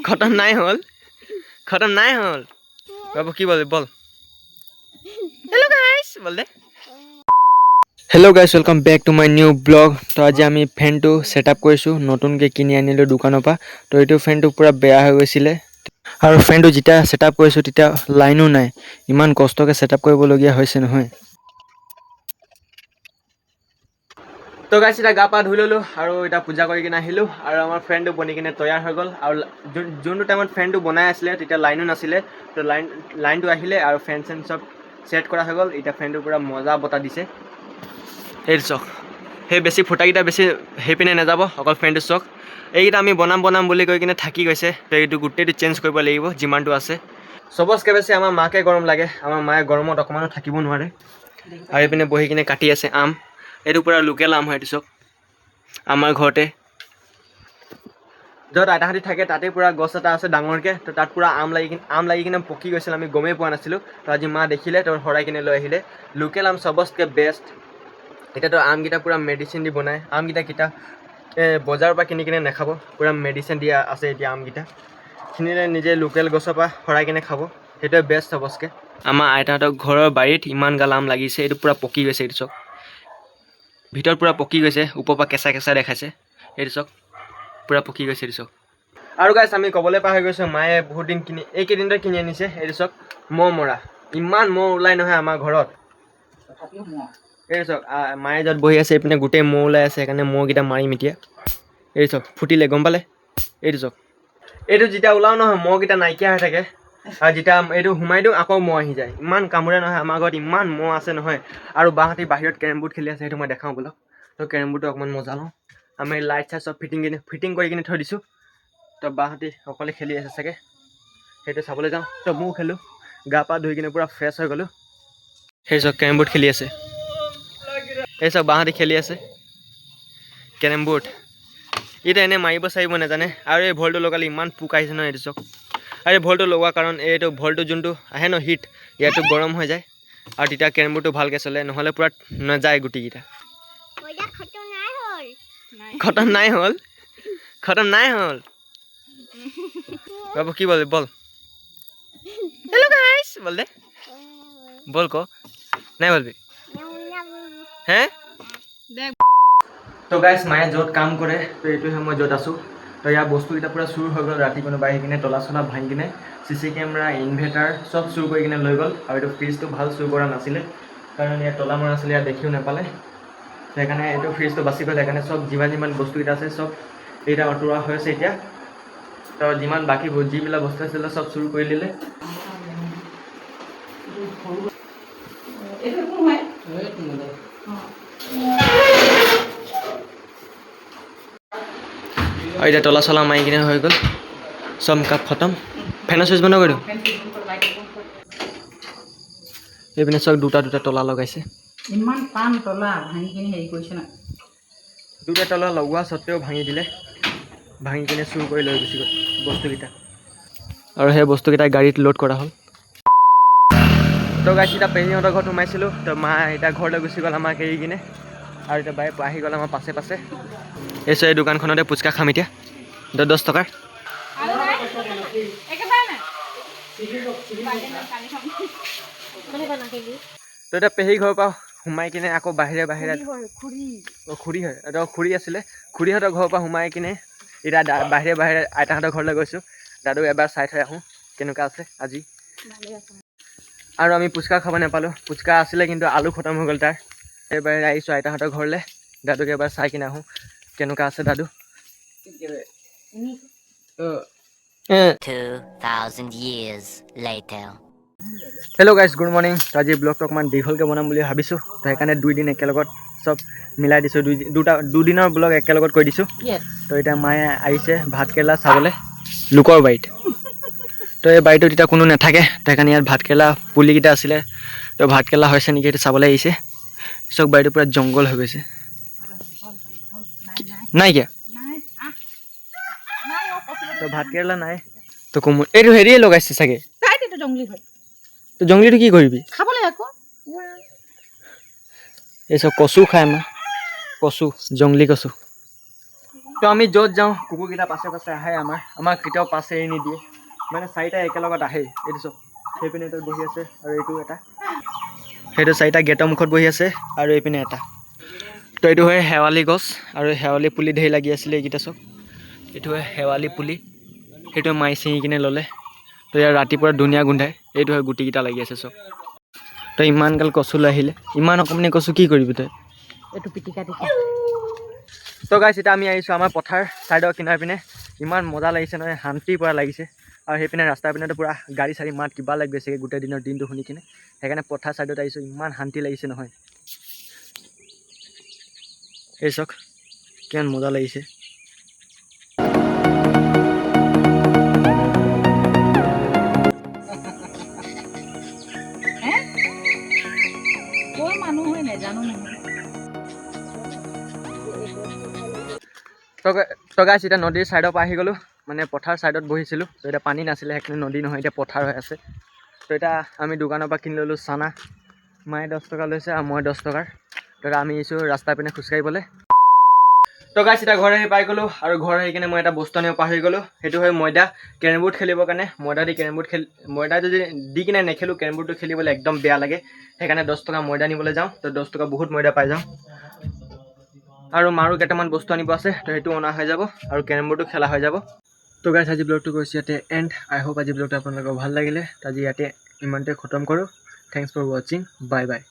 খতম নাই হল খতম নাই হল বাবু কি বল বল হেল্ল' গাইস বল দে hello' guys welcome back to my new blog তো আজি আমি ফেনটো সেটআপ কৰিছো নতুনকৈ কিনি আনিলো দোকানৰ পৰা তো এইটো ফেনটো পুৰা বেয়া হৈ গৈছিলে আৰু ফেনটো যেতিয়া সেটআপ কৰিছো তেতিয়া লাইনো নাই ইমান কষ্টকৈ সেটআপ কৰিবলগীয়া হৈছে নহয় তো গাইস এটা গা পা ধুই ললো আৰু এটা পূজা কৰি কিনে আহিলো আৰু আমাৰ ফ্ৰেণ্ডটো বনি কিনে তৈয়াৰ হৈ গ'ল আৰু যোনটো টাইমত ফ্ৰেণ্ডটো বনাই আছিলে তেতিয়া লাইনো নাছিলে তো লাইনটো আহিলে আৰু ফেন চেন চব সেট কৰা হৈ গ'ল এতিয়া ফেনটো পুৰা মজা বতা দিছে এই চক সেই বেছি ফুটাকেইটা বেছি সেইপিনে নাযাব অকল ফেনটো চক এইকেইটা আমি বনাম বুলি কৈ কিনে থাকি গৈছে তো এইটো গোটেইটো চেঞ্জ কৰিব লাগিব যিমানটো আছে চবতকৈ বেছি আমাৰ মাকে গৰম লাগে আমাৰ মায়ে গৰমত অকণমানো থাকিব নোৱাৰে আৰু এইপিনে বহি কিনে কাটি আছে আম এইটো পুৰা লোকেল আম হয় এইটো চক আমাৰ ঘৰতে য'ত আইতাহঁতি থাকে তাতে পুৰা গছ এটা আছে ডাঙৰকৈ তো তাত পুৰা আম লাগি কিনে পকি গৈছিল আমি গমেই পোৱা নাছিলোঁ তো আজি মা দেখিলে তো হৰাই কিনে লৈ আহিলে লোকেল আম চবতকৈ বেষ্ট এতিয়াতো আমকেইটা পুৰা মেডিচিন দি বনায় আমকেইটা বজাৰৰ পৰা কিনি কিনে নাখাব পুৰা মেডিচিন দিয়া আছে এতিয়া আমকেইটা কিনিলে নিজে লোকেল গছৰ পৰা হৰাই কিনে খাব সেইটোৱে বেষ্ট চবতকৈ আমাৰ আইতাহঁতৰ ঘৰৰ বাৰীত ইমান গাল আম লাগিছে এইটো পুৰা পকি গৈছে এইটো চক ভিতৰত পুৰা পকি গৈছে ওপৰৰ পৰা কেঁচা কেঁচা দেখাইছে এইটো চক পুৰা পকি গৈছে এইটো চক আৰু গাইছ আমি ক'বলৈ পাহৰি গৈছোঁ মায়ে বহুত দিন এইকেইদিনতে কিনি আনিছে এইটো চক মহ মৰা ইমান মহ ওলাই নহয় আমাৰ ঘৰত এই চক মায়ে য'ত বহি আছে এইপিনে গোটেই মহ ওলাই আছে সেইকাৰণে মহকেইটা মাৰিম এতিয়া এই চক ফুটিলে গম পালে এইটো চক এইটো যেতিয়া ওলাও নহয় মহকেইটা নাইকিয়া হৈ থাকে আৰু যেতিয়া এইটো সোমাই দিওঁ আকৌ মহ আহি যায় ইমান কামোৰে নহয় আমাৰ ঘৰত ইমান মহ আছে নহয় আৰু বাহঁতি বাহিৰত কেৰম বোৰ্ড খেলি আছে সেইটো মই দেখাওঁ বোলক তো কেৰম বোৰ্ডটো অকণমান মজা লওঁ আমি লাইট চাইট চব ফিটিং কৰি কিনে থৈ দিছোঁ তো বাহঁতি অকলে খেলি আছে চাগে সেইটো চাবলৈ যাওঁ তো ময়ো খেলোঁ গা পা ধুই কিনে পূৰা ফ্ৰেছ হৈ গ'লোঁ সেই চব কেৰম বোৰ্ড খেলি আছে এই চব বাহঁতি খেলি আছে কেৰম বোৰ্ড এইটো এনেই মাৰিব চাৰিব নাজানে আৰু এই ভলটো লগালে ইমান পোক আহিছে নহয় এইটো চক আৰু এই ভলটো লগোৱাৰ কাৰণ এইটো ভলটো যোনটো আহে ন হিট ইয়াতো গৰম হৈ যায় আৰু তেতিয়া কেৰম বোৰ্ডটো ভালকৈ চলে নহ'লে পূৰা নাযায় গুটিকেইটা খতম নাই হল বাবু কি বল বল হেল্ল' গাইস বল দে বল ক নাই বলবি হে তো গাইস মায়ে য'ত কাম কৰে তো এইটোহে মই য'ত আছোঁ তো ইয়াৰ বস্তুকেইটা পূৰা চুৰ হৈ গ'ল ৰাতি কোনোবা আহি কিনে তলা চলা ভাঙি কিনে CC কেমেৰা ইনভাৰ্টাৰ চব চুৰ কৰি কিনে লৈ গ'ল আৰু এইটো ফ্ৰিজটো ভাল চুৰ কৰা নাছিলে কাৰণ ইয়াত তলা মৰা আছিলে ইয়াত দেখিও নাপালে সেইকাৰণে এইটো ফ্ৰিজটো বাচি গ'ল সেইকাৰণে চব যিমান বস্তুকেইটা আছে চব এইটা আঁতৰোৱা হৈছে এতিয়া তো যিমান বাকী যিবিলাক বস্তু আছিলে চব চুৰ কৰি দিলে আৰু এতিয়া তলা চলা মাৰি কিনে হৈ গ'ল চব কাপ খতম ফেনৰ চুইচ বন্ধ কৰি দিওঁ এইপিনে চব দুটা তলা লগাইছে ইমান টান তলা ভাঙি কিনে হেৰি কৰিছে না দুটা তলা লগোৱা স্বত্তেও ভাঙি দিলে ভাঙি কিনে চুৰ কৰি লৈ গুচি গ'ল বস্তুকেইটা আৰু সেই বস্তুকেইটা গাড়ীত লোড কৰা হ'ল তো গাইছ এতিয়া পেহীহঁতৰ ঘৰত সোমাইছিলোঁ তো মা এতিয়া ঘৰলৈ গুচি গ'ল আমাক এৰি কিনে আৰু এতিয়া বায়ে আহি গ'ল আমাৰ পাছে এই দোকানখনতে পুচকা খাম এতিয়া 10 টকাৰ তো এতিয়া পেহী ঘৰৰ পৰা সোমাই কিনে আকৌ বাহিৰে খুৰী হয় খুৰী আছিলে খুৰীহঁতৰ ঘৰৰ পৰা সোমাই কিনে এতিয়া বাহিৰে আইতাহঁতৰ ঘৰলৈ গৈছোঁ দাদু এবাৰ চাই থৈ আহোঁ কেনেকুৱা আছে আজি আৰু আমি পুচকা খাব নাপালোঁ পুচকা আছিলে কিন্তু আলু খতম হৈ গ'ল তাৰ এইবাৰ আহিছোঁ আইতাহঁতৰ ঘৰলৈ দাদুক এবাৰ চাই কিনে আহোঁ কেনেকুৱা আছে দাদু 2000 years later hello' guys good morning তো আজি ব্লগটো অকণমান দীঘলকৈ বনাম বুলি ভাবিছোঁ তো সেইকাৰণে 2 দিন একেলগত চব মিলাই দিছোঁ দুদিনৰ ব্লগ একেলগত কৰি দিছোঁ তো এতিয়া মায়ে আহিছে ভাতকেৰেলা চাবলৈ লোকৰ বাৰীত তো এই বাৰীটোত এতিয়া কোনো নাথাকে তো সেইকাৰণে ইয়াত ভাতকেৰেলা পুলিকেইটা আছিলে তো ভাতকেৰেলা হৈছে নেকি সেইটো চাবলৈ আহিছে চব বাৰীটো পূৰা জংঘল হৈ গৈছে নাইকিয়া তো ভাতকেৰেলা নাই তো এইটো হেৰিয়ে লগাইছে চাগে তো জংঘলিটো কি কৰিবি খাবলৈ আকৌ এই চব কচু খায় আমাৰ কচু জংলী কচু তো আমি য'ত যাওঁ কুকুৰকেইটা পাছে পাছে আহে আমাক কেতিয়াও পাছে এৰি নিদিয়ে মানে চাৰিটা একেলগত আহেই এইটো চব সেইপিনে এটা বহি আছে আৰু এইটো এটা সেইটো চাৰিটা গেটৰ মুখত বহি আছে আৰু এইপিনে এটা তো এইটো হয় শেৱালি গছ আৰু শেৱালি পুলি ধেৰ লাগি আছিলে এইকেইটা চব এইটো হয় শেৱালি পুলি সেইটো মাই ছিঙি কিনে ল'লে তো ইয়াৰ ৰাতিপুৱা ধুনীয়া গোন্ধাই এইটো হয় গুটিকেইটা লাগি আছে চব তই ইমানগাল কচু লৈ আহিলে ইমান অকণমানি কচু কি কৰিবি তই এইটো পিটিকা দিছে তো গাইছ এতিয়া আমি আহিছোঁ আমাৰ পথাৰ ছাইডৰ কিনাৰ পিনে ইমান মজা লাগিছে নহয় শান্তিৰ পৰা লাগিছে আৰু সেইপিনে ৰাস্তাৰ পিনেতো পূৰা গাড়ী চাড়ী মাত কিবা লাগি গৈছেগৈ গোটেই দিনটো শুনি কিনে সেইকাৰণে পথাৰ ছাইডত আহিছোঁ ইমান শান্তি লাগিছে নহয় এই চাওক কিমান মজা লাগিছে কৈ মানুহ হয় নেজানো নহয় তো গাইছ এতিয়া নদীৰ ছাইডৰ পৰা আহি গ'লোঁ মানে পথাৰ ছাইডত বহিছিলোঁ তো এতিয়া পানী নাছিলে সেইখিনি নদী নহয় এতিয়া পথাৰ হৈ আছে তো এতিয়া আমি দোকানৰ পৰা কিনি ল'লোঁ চানা মায়ে 10 টকা লৈছে আৰু মই 10 টকাৰ তো আমি আহিছোঁ ৰাস্তাৰ পিনে খোজকাঢ়িবলৈ তো গাইছ এতিয়া ঘৰ আহি পাই গ'লোঁ আৰু ঘৰ আহি কিনে মই এটা বস্তু আনিব পাহৰি গ'লোঁ সেইটো হয় ময়দা কেৰম বোৰ্ড খেলিবৰ কাৰণে ময়দা দি কেৰম বোৰ্ড ময়দা যদি দি কিনে নেখেলোঁ কেৰম বোৰ্ডটো খেলিবলৈ একদম বেয়া লাগে সেইকাৰণে 10 টকা ময়দা নিবলৈ যাওঁ তো 10 টকা বহুত ময়দা পাই যাওঁ আৰু মাৰো কেইটামান বস্তু আনিব আছে তো সেইটো অনা হৈ যাব আৰু কেৰম বোৰ্ডটো খেলা হৈ যাব তো গাইছ আজি ব্লগটো কৰিছোঁ ইয়াতে এণ্ড আই হোপ আজি ব্লগটো আপোনালোকৰ ভাল লাগিলে আজি ইয়াতে ইমানটোৱে খতম কৰোঁ থেংকছ ফৰ ৱাচিং বাই বাই